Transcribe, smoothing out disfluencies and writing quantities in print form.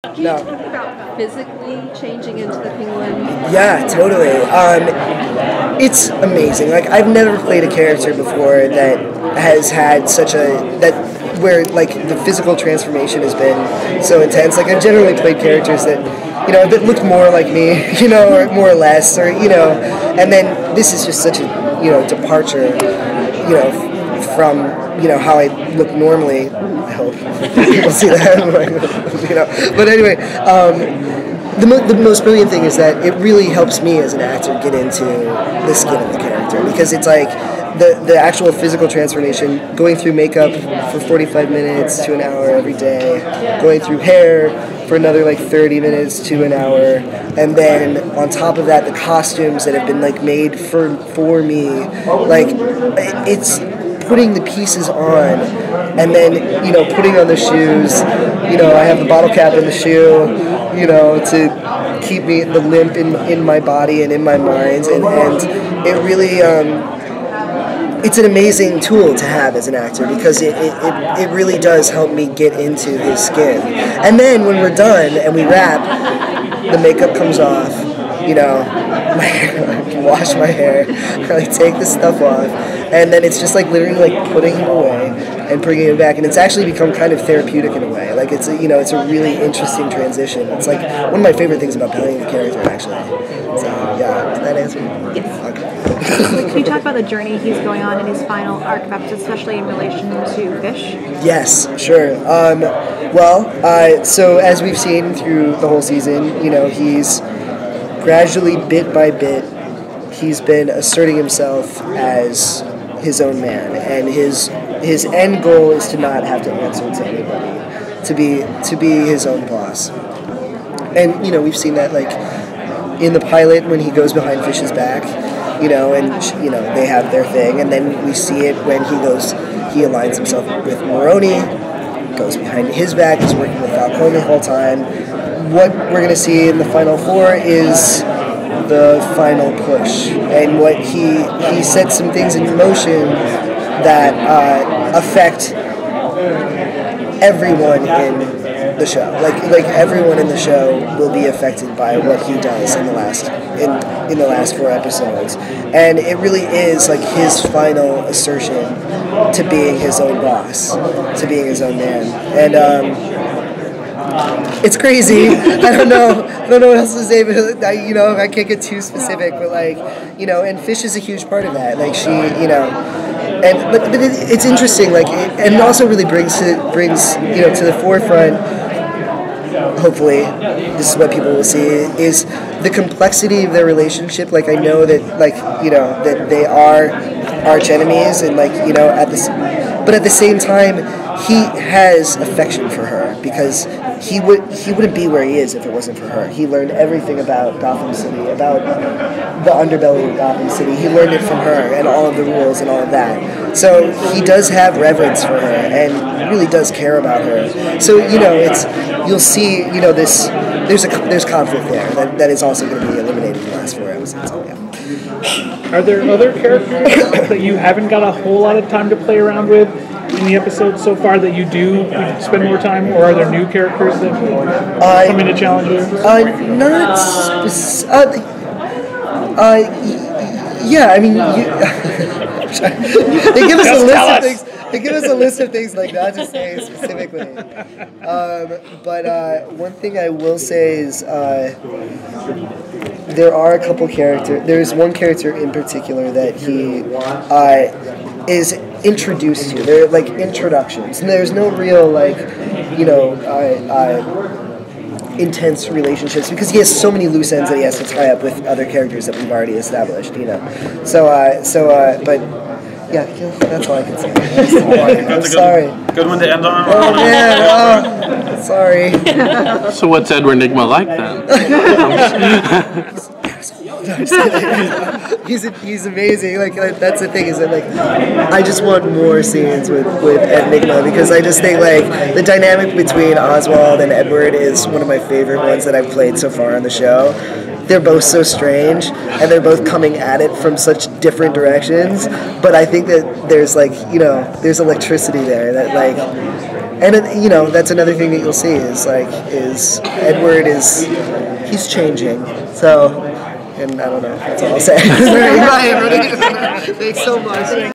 Can you talk about physically changing into the Penguin? Yeah, totally. It's amazing. Like, I've never played a character before that has had such where like the physical transformation has been so intense. Like, I've generally played characters that that looked more like me, or more or less, or and then this is just such a departure, from how I look normally. I hope people see that, But anyway, the most brilliant thing is that it really helps me as an actor get into the skin of the character, because it's like the actual physical transformation, going through makeup for 45 minutes to an hour every day, going through hair for another like 30 minutes to an hour, and then on top of that, the costumes that have been like made for me, like it's putting the pieces on, and then putting on the shoes. I have the bottle cap in the shoe, to keep the limp in my body and in my mind, and it really it's an amazing tool to have as an actor, because it really does help me get into his skin. And then when we're done and we wrap, the makeup comes off, I can wash my hair, I take the stuff off, and then it's just like literally like putting him away and bringing him back, and it's actually become kind of therapeutic in a way. Like it's a really interesting transition. It's like one of my favorite things about playing the character, actually. So yeah, did that answer? Yes. Okay. Can you talk about the journey he's going on in his final arc of episodes, especially in relation to Fish? Yes, sure. So as we've seen through the whole season, he's gradually, bit by bit, he's been asserting himself as his own man, and his end goal is to not have to answer to anybody, to be his own boss. And we've seen that like in the pilot when he goes behind Fish's back, and they have their thing, and then we see it when he aligns himself with Maroni, goes behind his back, he's working with Falcone the whole time. What we're going to see in the final four is the final push, and what he set some things in motion that affect everyone in the show. Like everyone in the show will be affected by what he does in the last four episodes, and it really is like his final assertion to being his own boss, to being his own man, and it's crazy. I don't know what else to say, but I can't get too specific, but and Fish is a huge part of that. Like she, but it's interesting, and it also really brings to the forefront. Hopefully, this is what people will see, is the complexity of their relationship. Like, I know that, that they are arch enemies, and but at the same time, he has affection for her, because he wouldn't be where he is if it wasn't for her. He learned everything about Gotham City, about the underbelly of Gotham City. He learned it from her, and all of the rules and all of that. So he does have reverence for her, and really does care about her. So you'll see there's conflict there that is also going to be eliminated in the last four episodes. So, yeah. Are there other characters that you haven't got a whole lot of time to play around with in the episodes so far that you do spend more time, or are there new characters that come in to challenge you? Yeah, I mean, they give us a list of things. They give us a list of things, like, not to say specifically. But one thing I will say is there are a couple characters. There's one character in particular that he is introduced to. They're like introductions, and there's no real intense relationships, because he has so many loose ends that he has to tie up with other characters that we've already established. But yeah, that's all I can say. I'm sorry. Good one to end on. Oh man, sorry. So what's Edward Nigma like then? He's amazing. Like, that's the thing, is that I just want more scenes with Ed Nigma, because I just think the dynamic between Oswald and Edward is one of my favorite ones that I've played so far on the show. They're both so strange, and they're both coming at it from such different directions. But I think that there's there's electricity there that And that's another thing that you'll see is Edward he's changing. So, and I don't know. That's all I'll say. Bye, everybody. Thanks so much.